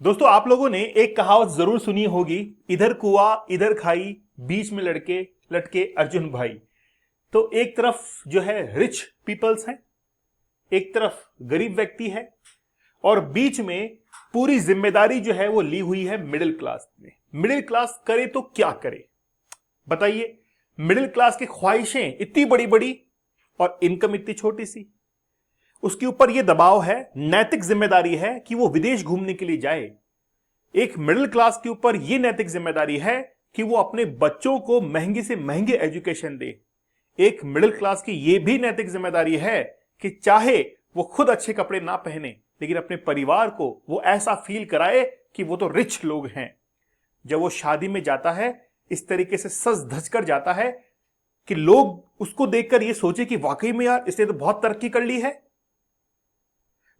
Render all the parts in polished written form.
दोस्तों, आप लोगों ने एक कहावत जरूर सुनी होगी, इधर कुआं इधर खाई, बीच में लड़के लटके अर्जुन भाई। तो एक तरफ जो है रिच पीपल्स हैं, एक तरफ गरीब व्यक्ति है, और बीच में पूरी जिम्मेदारी जो है वो ली हुई है मिडिल क्लास ने। मिडिल क्लास करे तो क्या करे बताइए। मिडिल क्लास की ख्वाहिशें इतनी बड़ी बड़ी और इनकम इतनी छोटी सी। उसके ऊपर यह दबाव है, नैतिक जिम्मेदारी है कि वो विदेश घूमने के लिए जाए। एक मिडिल क्लास के ऊपर यह नैतिक जिम्मेदारी है कि वो अपने बच्चों को महंगे से महंगे एजुकेशन दे। एक मिडिल क्लास की यह भी नैतिक जिम्मेदारी है कि चाहे वो खुद अच्छे कपड़े ना पहने, लेकिन अपने परिवार को वो ऐसा फील कराए कि वो तो रिच लोग हैं। जब वो शादी में जाता है, इस तरीके से सज धज कर जाता है कि लोग उसको देखकर ये सोचे कि वाकई में यार इसने तो बहुत तरक्की कर ली है।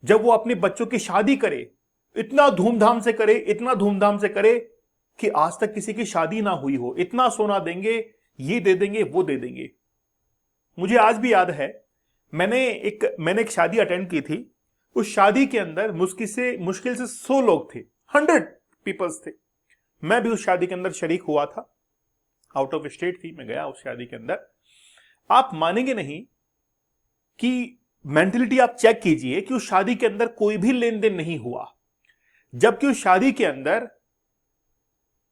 जब वो अपने बच्चों की शादी करे, इतना धूमधाम से करे, इतना धूमधाम से करे कि आज तक किसी की शादी ना हुई हो। इतना सोना देंगे, ये दे देंगे, वो दे देंगे। मुझे आज भी याद है, मैंने एक शादी अटेंड की थी। उस शादी के अंदर मुश्किल से 100 लोग थे, 100 पीपल्स थे। मैं भी उस शादी के अंदर शरीक हुआ था। आउट ऑफ स्टेट थी, मैं गया उस शादी के अंदर। आप मानेंगे नहीं कि मेंटलिटी आप चेक कीजिए कि उस शादी के अंदर कोई भी लेन देन नहीं हुआ, जबकि उस शादी के अंदर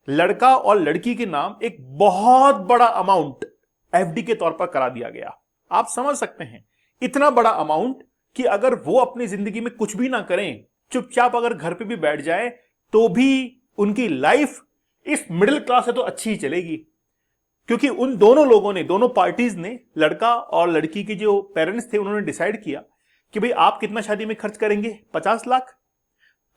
लड़का और लड़की के नाम एक बहुत बड़ा अमाउंट एफडी के तौर पर करा दिया गया। आप समझ सकते हैं, इतना बड़ा अमाउंट कि अगर वो अपनी जिंदगी में कुछ भी ना करें, चुपचाप अगर घर पे भी बैठ जाए, तो भी उनकी लाइफ इस मिडिल क्लास से तो अच्छी ही चलेगी। क्योंकि उन दोनों लोगों ने, दोनों पार्टीज ने, लड़का और लड़की के जो पेरेंट्स थे, उन्होंने डिसाइड किया कि भाई आप कितना शादी में खर्च करेंगे, 50 लाख,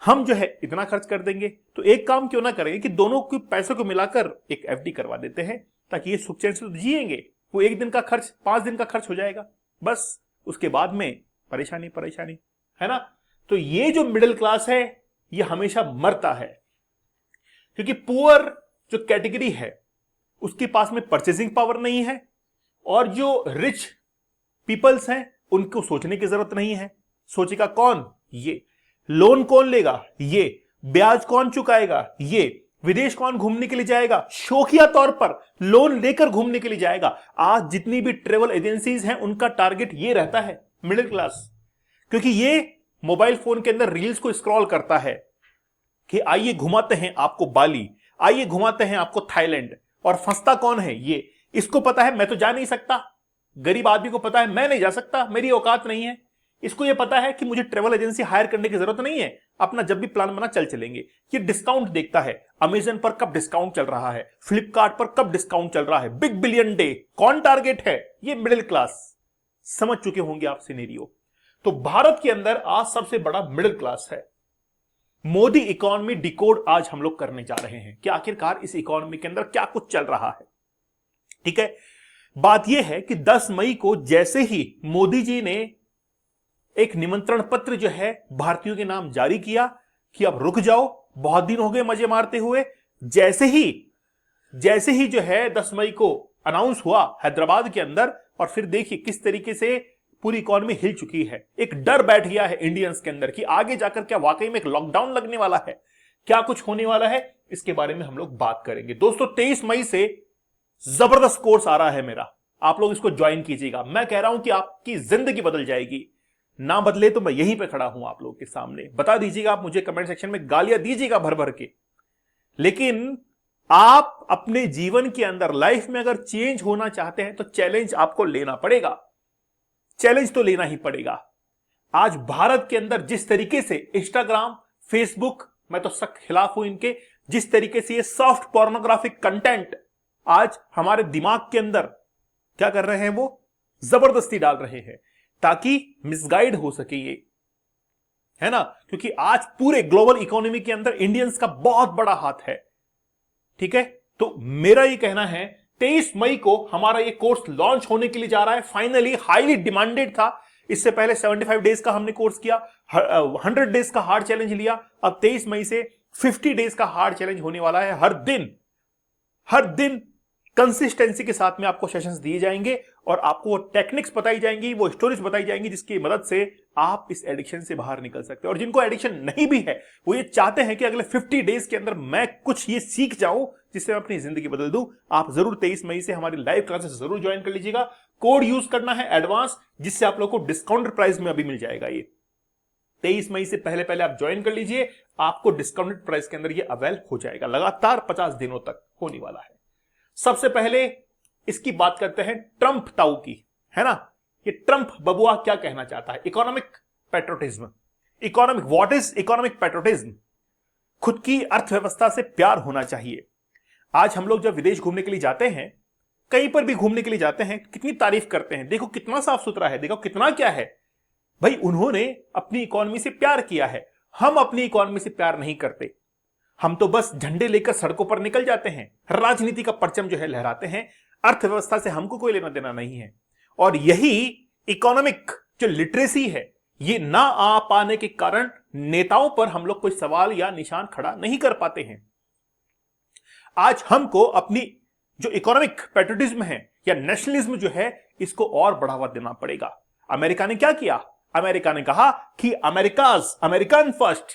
हम जो है इतना खर्च कर देंगे। तो एक काम क्यों ना करेंगे कि दोनों के पैसों को मिलाकर एक एफडी करवा देते हैं, ताकि ये सुख चैन से तो जिएंगे। वो एक दिन का खर्च 5 दिन का खर्च हो जाएगा, बस उसके बाद में परेशानी परेशानी, है ना। तो ये जो मिडिल क्लास है, ये हमेशा मरता है, क्योंकि पुअर जो कैटेगरी है उसके पास में परचेजिंग पावर नहीं है, और जो रिच पीपल्स हैं उनको सोचने की जरूरत नहीं है। सोचेगा कौन? ये लोन कौन लेगा, ये ब्याज कौन चुकाएगा, ये विदेश कौन घूमने के लिए जाएगा, शौकिया तौर पर लोन लेकर घूमने के लिए जाएगा। आज जितनी भी ट्रेवल एजेंसीज हैं, उनका टारगेट ये रहता है, मिडिल क्लास। क्योंकि ये मोबाइल फोन के अंदर रील्स को स्क्रॉल करता है कि आइए घुमाते हैं आपको बाली, आइए घुमाते हैं आपको थाईलैंड। और फंसता कौन है? ये इसको पता है मैं तो जा नहीं सकता, गरीब आदमी को पता है मैं नहीं जा सकता, मेरी औकात नहीं है। इसको ये पता है कि मुझे ट्रेवल एजेंसी हायर करने की जरूरत नहीं है, अपना जब भी प्लान बना चल चलेंगे। ये डिस्काउंट देखता है, अमेजन पर कब डिस्काउंट चल रहा है, फ्लिपकार्ट पर कब डिस्काउंट चल रहा है, बिग बिलियन डे। कौन टारगेट है? ये मिडिल क्लास। समझ चुके होंगे आप सिनेरियो। तो भारत के अंदर आज सबसे बड़ा मिडिल क्लास है। मोदी इकोनॉमी डिकोड आज हम लोग करने जा रहे हैं कि आखिरकार इस इकोनॉमी के अंदर क्या कुछ चल रहा है। ठीक है, बात यह है कि 10 मई को जैसे ही मोदी जी ने एक निमंत्रण पत्र जो है भारतीयों के नाम जारी किया कि अब रुक जाओ, बहुत दिन हो गए मजे मारते हुए, जैसे ही जो है 10 मई को अनाउंस हुआ हैदराबाद के अंदर, और फिर देखिए किस तरीके से पूरी इकोनॉमी हिल चुकी है। एक डर बैठ गया है इंडियंस के अंदर कि आगे जाकर क्या वाकई में एक लॉकडाउन लगने वाला है, क्या कुछ होने वाला है, इसके बारे में हम लोग बात करेंगे। दोस्तों, 23 मई से जबरदस्त कोर्स आ रहा है मेरा, आप लोग इसको ज्वाइन कीजिएगा। मैं कह रहा हूं कि आपकी जिंदगी बदल जाएगी। ना बदले तो मैं यहीं पे खड़ा हूं आप लोगों के सामने। बता दीजिएगा, आप मुझे कमेंट सेक्शन में गालियां दीजिएगा भर भर के, लेकिन आप अपने जीवन के अंदर, लाइफ में अगर चेंज होना चाहते हैं तो चैलेंज आपको लेना पड़ेगा। चैलेंज तो लेना ही पड़ेगा। आज भारत के अंदर जिस तरीके से इंस्टाग्राम, फेसबुक, मैं तो सख्त खिलाफ हूं इनके, जिस तरीके से ये सॉफ्ट पोर्नोग्राफिक कंटेंट आज हमारे दिमाग के अंदर क्या कर रहे हैं, वो जबरदस्ती डाल रहे हैं ताकि मिसगाइड हो सके ये, है ना। क्योंकि आज पूरे ग्लोबल इकोनॉमी के अंदर इंडियंस का बहुत बड़ा हाथ है। ठीक है, तो मेरा ये कहना है 23 मई को हमारा ये कोर्स लॉन्च होने के लिए जा रहा है। फाइनली हाईली डिमांडेड था। इससे पहले 75 डेज का हमने कोर्स किया, 100 डेज का हार्ड चैलेंज लिया। अब 23 मई से 50 डेज का हार्ड चैलेंज होने वाला है। हर दिन कंसिस्टेंसी के साथ में आपको सेशंस दिए जाएंगे और आपको वो टेक्निक्स बताई जाएंगी, वो स्टोरीज बताई जाएंगी जिसकी मदद से आप इस एडिक्शन से बाहर निकल सकते हैं। और जिनको एडिक्शन नहीं भी है वो ये चाहते हैं कि अगले 50 डेज के अंदर मैं कुछ ये सीख जाऊं जिससे मैं अपनी जिंदगी बदल दूं, आप जरूर 23 मई से हमारी लाइव क्लासेस जरूर ज्वाइन कर लीजिएगा। कोड यूज करना है एडवांस, जिससे आप लोगों को डिस्काउंटेड प्राइस में अभी मिल जाएगा। ये 23 मई से पहले पहले आप ज्वाइन कर लीजिए, आपको डिस्काउंटेड प्राइस के अंदर ये अवेल हो जाएगा। लगातार 50 दिनों तक होने वाला है। सबसे पहले इसकी बात करते हैं ट्रंप ताऊ की, है ना। ये ट्रंप बबुआ क्या कहना चाहता है? Economic patriotism. Economic, what is economic patriotism? खुद की अर्थव्यवस्था से प्यार होना चाहिए। आज हम लोग जब विदेश घूमने के लिए जाते हैं, कहीं पर भी घूमने के लिए जाते हैं, कितनी तारीफ करते हैं, देखो कितना साफ सुथरा है, देखो कितना क्या है। भाई उन्होंने अपनी इकोनॉमी से प्यार किया है, हम अपनी इकोनॉमी से प्यार नहीं करते। हम तो बस झंडे लेकर सड़कों पर निकल जाते हैं, राजनीति का परचम जो है लहराते हैं, अर्थव्यवस्था से हमको कोई लेना देना नहीं है। और यही इकोनॉमिक जो लिटरेसी है, ये ना आ पाने के कारण नेताओं पर हम लोग कोई सवाल या निशान खड़ा नहीं कर पाते हैं। आज हमको अपनी जो इकोनॉमिक पैट्रियोटिज्म है या नेशनलिज्म जो है, इसको और बढ़ावा देना पड़ेगा। अमेरिका ने क्या किया? अमेरिका ने कहा कि अमेरिकन फर्स्ट,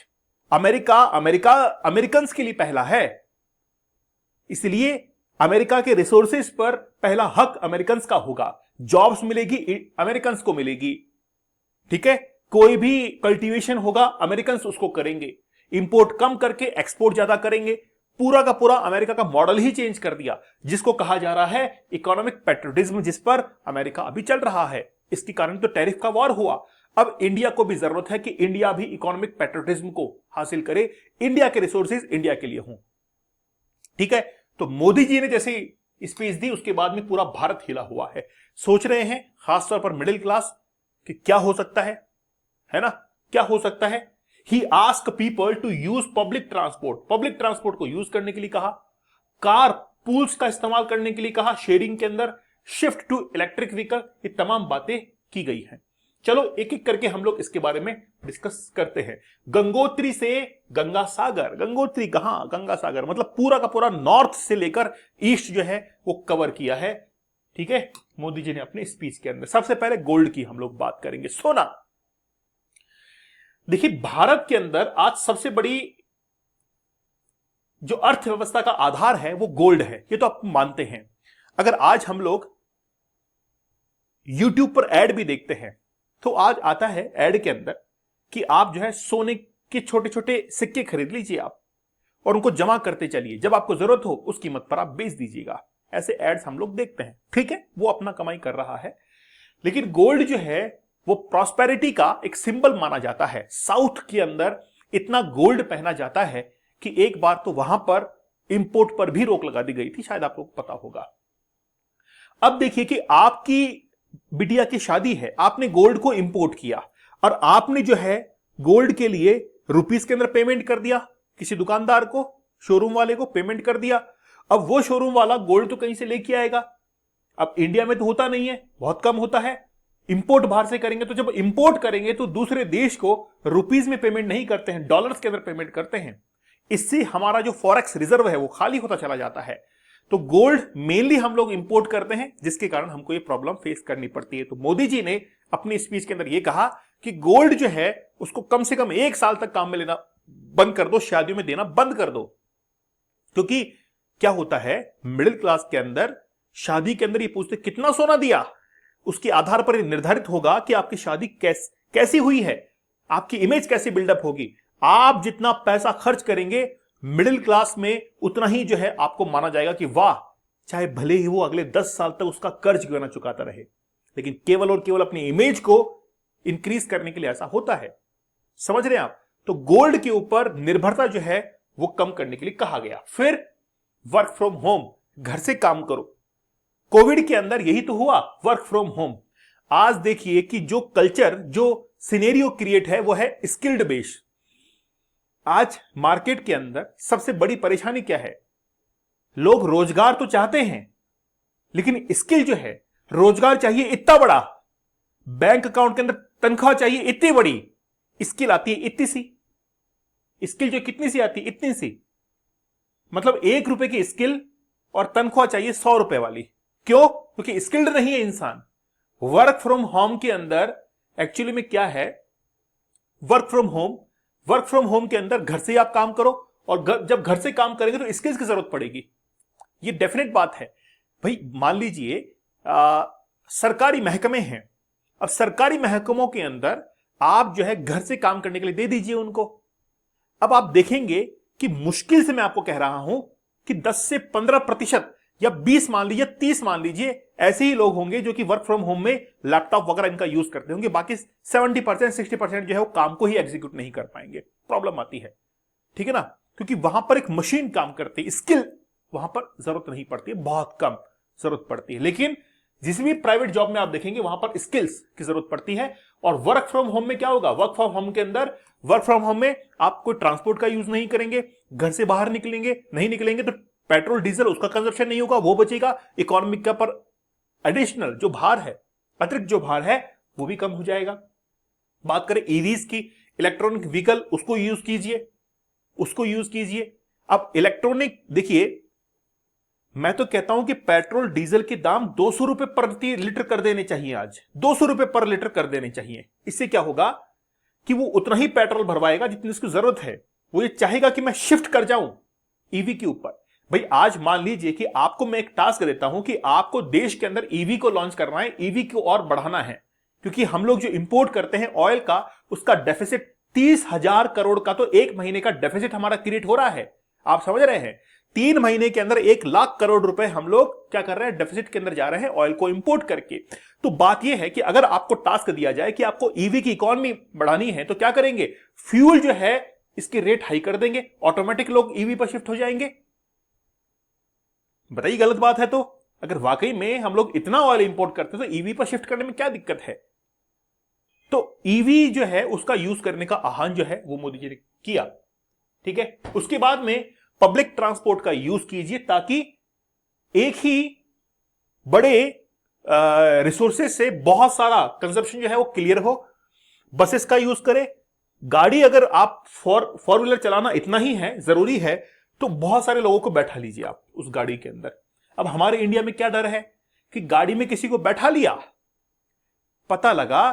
अमेरिका अमेरिकन्स के लिए पहला है, इसलिए अमेरिका के रिसोर्सेज पर पहला हक अमेरिकन्स का होगा। जॉब्स मिलेगी अमेरिकन्स को मिलेगी, ठीक है। कोई भी कल्टीवेशन होगा अमेरिकन्स उसको करेंगे, इंपोर्ट कम करके एक्सपोर्ट ज्यादा करेंगे। पूरा का पूरा अमेरिका का मॉडल ही चेंज कर दिया, जिसको कहा जा रहा है इकोनॉमिक पैट्रियोटिज्म, जिस पर अमेरिका अभी चल रहा है। इसके कारण तो टैरिफ का वॉर हुआ। अब इंडिया को भी जरूरत है कि इंडिया भी इकोनॉमिक पैट्रियोटिज्म को हासिल करे, इंडिया के रिसोर्सेज इंडिया के लिए हों, ठीक है। तो मोदी जी ने जैसे स्पीच दी, उसके बाद में पूरा भारत हिला हुआ है। सोच रहे हैं खासतौर पर मिडिल क्लास कि क्या हो सकता है ना, क्या हो सकता है। He ask people to use public transport को यूज करने के लिए कहा, कार पूल्स का इस्तेमाल करने के लिए कहा, शेयरिंग के अंदर शिफ्ट टू इलेक्ट्रिक व्हीकल, ये तमाम बातें की गई हैं। चलो एक एक करके हम लोग इसके बारे में डिस्कस करते हैं। गंगोत्री से गंगा सागर, गंगोत्री कहां? गंगा सागर मतलब पूरा का पूरा नॉर्थ से लेकर ईस्ट जो है वो कवर किया है, ठीक है, मोदी जी ने अपने स्पीच के अंदर। सबसे पहले गोल्ड की हम लोग बात करेंगे, सोना। देखिए भारत के अंदर आज सबसे बड़ी जो अर्थव्यवस्था का आधार है वो गोल्ड है, ये तो आप मानते हैं। अगर आज हम लोग YouTube पर ऐड भी देखते हैं तो आज आता है ऐड के अंदर कि आप जो है सोने के छोटे छोटे सिक्के खरीद लीजिए आप, और उनको जमा करते चलिए, जब आपको जरूरत हो उस कीमत पर आप बेच दीजिएगा। ऐसे एड्स हम लोग देखते हैं, ठीक है, वो अपना कमाई कर रहा है। लेकिन गोल्ड जो है वो प्रॉस्पेरिटी का एक सिंबल माना जाता है। साउथ के अंदर इतना गोल्ड पहना जाता है कि एक बार तो वहां पर इंपोर्ट पर भी रोक लगा दी गई थी, शायद आपको पता होगा। अब देखिए कि आपकी बिटिया की शादी है, आपने गोल्ड को इंपोर्ट किया और आपने जो है गोल्ड के लिए रुपीस के अंदर पेमेंट कर दिया, किसी दुकानदार को, शोरूम वाले को पेमेंट कर दिया। अब वो शोरूम वाला गोल्ड तो कहीं से लेके आएगा। अब इंडिया में तो होता नहीं है, बहुत कम होता है, इंपोर्ट बाहर से करेंगे। तो जब इंपोर्ट करेंगे तो दूसरे देश को रुपीस में पेमेंट नहीं करते हैं, डॉलर्स के अंदर पेमेंट करते हैं। इससे हमारा जो फॉरेक्स रिजर्व है वो खाली होता चला जाता है। तो गोल्ड मेनली हम लोग इंपोर्ट करते हैं, जिसके कारण हमको ये प्रॉब्लम फेस करनी पड़ती है। तो मोदी जी ने अपनी स्पीच के अंदर ये कहा कि गोल्ड जो है उसको कम से कम 1 साल तक काम में लेना बंद कर दो, शादियों में देना बंद कर दो। क्योंकि क्या होता है, मिडिल क्लास के अंदर शादी के अंदर ये पूछते कितना सोना दिया, उसके आधार पर निर्धारित होगा कि आपकी शादी कैसी हुई है, आपकी इमेज कैसी बिल्डअप होगी। आप जितना पैसा खर्च करेंगे मिडिल क्लास में, उतना ही जो है आपको माना जाएगा कि वाह, चाहे भले ही वो अगले 10 साल तक उसका कर्ज क्यों ना चुकाता रहे, लेकिन केवल और केवल अपनी इमेज को इंक्रीज करने के लिए ऐसा होता है। समझ रहे हैं आप? तो गोल्ड के ऊपर निर्भरता जो है वो कम करने के लिए कहा गया। फिर वर्क फ्रॉम होम, घर से काम करो। कोविड के अंदर यही तो हुआ, वर्क फ्रॉम होम। आज देखिए कि जो कल्चर, जो सिनेरियो क्रिएट है वो है स्किल्ड बेस्ड। आज मार्केट के अंदर सबसे बड़ी परेशानी क्या है, लोग रोजगार तो चाहते हैं लेकिन स्किल जो है, रोजगार चाहिए इतना बड़ा, बैंक अकाउंट के अंदर तनख्वाह चाहिए इतनी बड़ी, स्किल आती है इतनी सी। स्किल जो कितनी सी आती है, इतनी सी। मतलब 1 रुपए की स्किल और तनख्वाह चाहिए 100 रुपए वाली। क्यों? क्योंकि स्किल्ड नहीं है इंसान। वर्क फ्रॉम होम के अंदर एक्चुअली में क्या है, work from home, work from home के अंदर घर से ही आप काम करो, और जब घर से काम करेंगे तो स्किल्स की जरूरत पड़ेगी, ये डेफिनेट बात है। भाई मान लीजिए सरकारी महकमे हैं, अब सरकारी महकमों के अंदर आप जो है घर से काम करने के लिए दे दीजिए उनको। अब आप देखेंगे कि मुश्किल से मैं आपको कह रहा हूं कि 10 से 15% या 20 मान लीजिए, 30 मान लीजिए, ऐसे ही लोग होंगे जो कि वर्क फ्रॉम होम में लैपटॉप वगैरह इनका यूज करते होंगे। बाकी 70% 60% जो है वो काम को ही एग्जीक्यूट नहीं कर पाएंगे, प्रॉब्लम आती है, ठीक है ना, क्योंकि वहां पर एक मशीन काम करती है, स्किल वहां पर जरूरत नहीं पड़ती है, बहुत कम जरूरत पड़ती है। लेकिन जिस भी प्राइवेट जॉब में आप देखेंगे वहां पर स्किल्स की जरूरत पड़ती है। और वर्क फ्रॉम होम में क्या होगा, वर्क फ्रॉम होम के अंदर, वर्क फ्रॉम होम में आप कोई ट्रांसपोर्ट का यूज नहीं करेंगे, घर से बाहर निकलेंगे नहीं निकलेंगे तो पेट्रोल डीजल उसका कंजप्शन नहीं होगा, वो बचेगा, इकोनॉमिक का पर एडिशनल जो भार है, अतिरिक्त जो भार है वो भी कम हो जाएगा। बात करें ईवीज की, इलेक्ट्रॉनिक व्हीकल, उसको यूज कीजिए, उसको यूज कीजिए। अब इलेक्ट्रॉनिक देखिए, मैं तो कहता हूं कि पेट्रोल डीजल के दाम 200 रुपए प्रति लीटर कर देने चाहिए, आज 200 रुपए पर लीटर कर देने चाहिए। इससे क्या होगा कि वो उतना ही पेट्रोल भरवाएगा जितनी उसकी जरूरत है, वो ये चाहेगा कि मैं शिफ्ट कर जाऊं ईवी के ऊपर। भाई आज मान लीजिए कि आपको मैं एक टास्क देता हूं कि आपको देश के अंदर ईवी को लॉन्च करना है, ईवी को और बढ़ाना है, क्योंकि हम लोग जो इंपोर्ट करते हैं ऑयल का, उसका डेफिसिट 30,000 करोड़ का तो एक महीने का डेफिसिट हमारा क्रिएट हो रहा है। आप समझ रहे हैं, 3 महीने के अंदर 1,00,000 करोड़ रुपए हम लोग क्या कर रहे हैं, डेफिसिट के अंदर जा रहे हैं ऑयल को इंपोर्ट करके। तो बात यह है कि अगर आपको टास्क दिया जाए कि आपको ईवी की इकोनॉमी बढ़ानी है तो क्या करेंगे, फ्यूल जो है इसके रेट हाई कर देंगे, ऑटोमेटिक लोग ईवी पर शिफ्ट हो जाएंगे। बताइए गलत बात है तो? अगर वाकई में हम लोग इतना ऑयल इंपोर्ट करते हैं तो ईवी पर शिफ्ट करने में क्या दिक्कत है? तो ईवी जो है उसका यूज करने का आह्वान जो है वो मोदी जी ने किया, ठीक है। उसके बाद में पब्लिक ट्रांसपोर्ट का यूज कीजिए ताकि एक ही बड़े रिसोर्सेज से बहुत सारा कंजप्शन जो है वो क्लियर हो। बसेस का यूज करें, गाड़ी अगर आप फोर व्हीलर चलाना इतना ही है, जरूरी है, तो बहुत सारे लोगों को बैठा लीजिए आप उस गाड़ी के अंदर। अब हमारे इंडिया में क्या डर है कि गाड़ी में किसी को बैठा लिया, पता लगा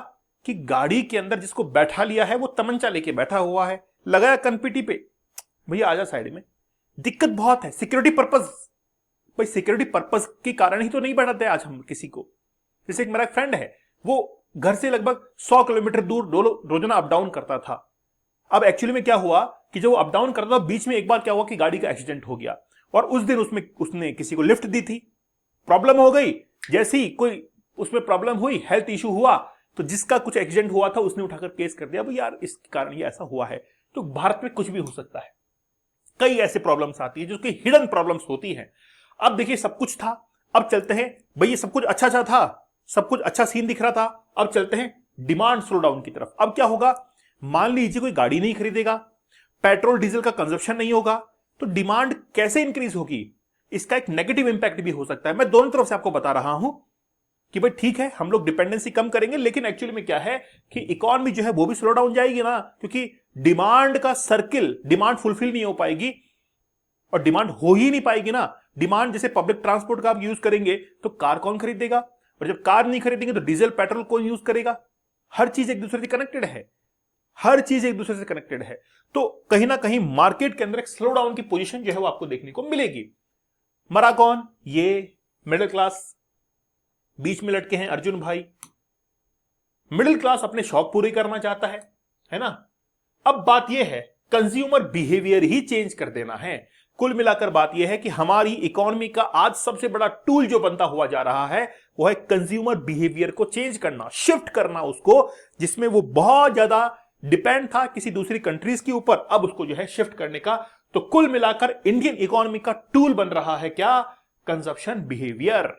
कि गाड़ी के अंदर जिसको बैठा लिया है वो तमंचा लेके बैठा हुआ है, लगाया कनपीटी पे, भैया आजा साइड में। दिक्कत बहुत है, सिक्योरिटी पर्पस। भाई सिक्योरिटी पर्पस के कारण ही तो नहीं बैठाते आज हम किसी को। जैसे एक मेरा फ्रेंड है, वो घर से लगभग 100 किलोमीटर दूर रोजाना अप डाउन करता था। अब एक्चुअली में क्या हुआ कि जब वो अप डाउन करता था, बीच में एक बार क्या हुआ कि गाड़ी का एक्सीडेंट हो गया, और उस दिन उसने किसी को लिफ्ट दी थी, प्रॉब्लम हो गई। जैसे ही कोई उसमें प्रॉब्लम हुई, हेल्थ इशू हुआ, तो जिसका कुछ एक्सीडेंट हुआ था उसने उठाकर केस कर दिया, भाई यार इसके कारण ये ऐसा हुआ है। तो भारत में कुछ भी हो सकता है, कई ऐसे प्रॉब्लम्स आती है जो कि हिडन प्रॉब्लम्स होती हैं। अब देखिए सब कुछ था, अब चलते हैं, भाई ये सब कुछ अच्छा था, सब कुछ अच्छा सीन दिख रहा था, अब चलते हैं डिमांड स्लो डाउन की तरफ। अब क्या होगा, मान लीजिए कोई गाड़ी नहीं खरीदेगा, पेट्रोल डीजल का कंजप्शन नहीं होगा, तो डिमांड कैसे इंक्रीज होगी? इसका एक नेगेटिव इंपैक्ट भी हो सकता है। मैं दोनों तरफ से आपको बता रहा हूं कि भाई ठीक है हम लोग डिपेंडेंसी कम करेंगे, लेकिन एक्चुअली में क्या है कि इकोनॉमी जो है वो भी स्लो डाउन जाएगी ना, क्योंकि डिमांड का सर्किल, डिमांड फुलफिल नहीं हो पाएगी, और डिमांड हो ही नहीं पाएगी ना। डिमांड जैसे पब्लिक ट्रांसपोर्ट का आप यूज करेंगे तो कार कौन खरीदेगा, और जब कार नहीं खरीदेंगे तो डीजल पेट्रोल कौन यूज करेगा? हर चीज एक दूसरे से कनेक्टेड है, हर चीज एक दूसरे से कनेक्टेड है। तो कहीं ना कहीं मार्केट के अंदर एक स्लो डाउन की पोजीशन जो है वो आपको देखने को मिलेगी। मरा कौन? ये मिडिल क्लास, बीच में लटके हैं अर्जुन भाई। मिडिल क्लास अपने शौक पूरे करना चाहता है ना। अब बात यह है कंज्यूमर बिहेवियर ही चेंज कर देना है। कुल मिलाकर बात यह है कि हमारी इकोनॉमी का आज सबसे बड़ा टूल जो बनता हुआ जा रहा है वो है कंज्यूमर बिहेवियर को चेंज करना, शिफ्ट करना उसको, जिसमें वो बहुत ज्यादा डिपेंड था किसी दूसरी कंट्रीज के ऊपर, अब उसको जो है शिफ्ट करने का। तो कुल मिलाकर इंडियन इकोनॉमी का टूल बन रहा है क्या? Consumption behaviour.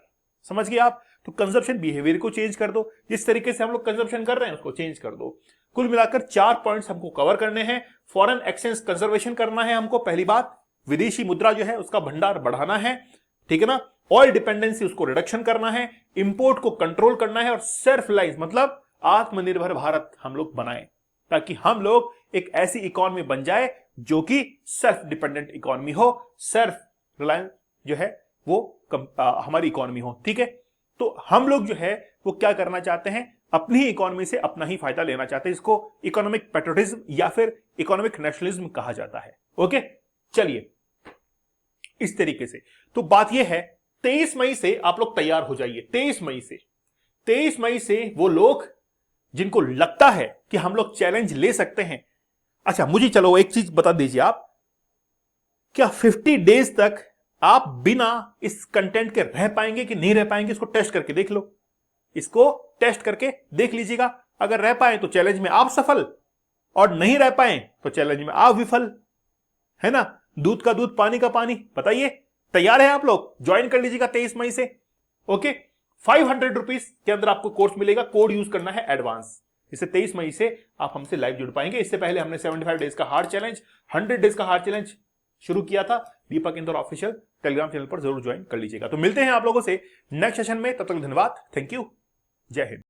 समझ गए आप? तो कंजप्शन बिहेवियर को चेंज कर दो, जिस तरीके से हम लोग कंजप्शन कर रहे हैं उसको चेंज कर दो। कुल मिलाकर 4 पॉइंट्स हमको कवर करने हैं। फॉरेन एक्सचेंज कंजर्वेशन करना है हमको, पहली बात। विदेशी मुद्रा जो है उसका भंडार बढ़ाना है, ठीक है ना। ऑयल डिपेंडेंसी उसको रिडक्शन करना है, इंपोर्ट को कंट्रोल करना है, और सेल्फ रिलायंस मतलब आत्मनिर्भर भारत हम लोग बनाएं, ताकि हम लोग एक ऐसी इकोनॉमी बन जाए जो कि सेल्फ डिपेंडेंट इकोनॉमी हो, सेल्फ रिलायंस जो है वो हमारी इकोनॉमी हो, ठीक है। तो हम लोग जो है वो क्या करना चाहते हैं, अपनी ही इकोनॉमी से अपना ही फायदा लेना चाहते हैं। इसको इकोनॉमिक पैट्रियोटिज्म या फिर इकोनॉमिक नेशनलिज्म कहा जाता है। ओके, चलिए इस तरीके से तो बात यह है 23 मई से आप लोग तैयार हो जाइए। 23 मई से वो लोग जिनको लगता है कि हम लोग चैलेंज ले सकते हैं। अच्छा मुझे चलो एक चीज बता दीजिए, आप क्या 50 डेज तक आप बिना इस कंटेंट के रह पाएंगे कि नहीं रह पाएंगे? इसको टेस्ट करके देख लो, इसको टेस्ट करके देख लीजिएगा। अगर रह पाए तो चैलेंज में आप सफल, और नहीं रह पाए तो चैलेंज में आप विफल, है ना। दूध का दूध पानी का पानी। बताइए तैयार है आप लोग? ज्वाइन कर लीजिएगा 23 मई से। ओके, 500 रुपीज के अंदर आपको कोर्स मिलेगा, कोड यूज करना है एडवांस। इससे 23 मई से आप हमसे लाइव जुड़ पाएंगे। इससे पहले हमने 75 डेज का हार्ड चैलेंज, 100 डेज का हार्ड चैलेंज शुरू किया था। दीपक इंदौर ऑफिशियल टेलीग्राम चैनल पर जरूर ज्वाइन कर लीजिएगा। तो मिलते हैं आप लोगों से नेक्स्ट सेशन में, तब तक धन्यवाद, थैंक यू, जय हिंद।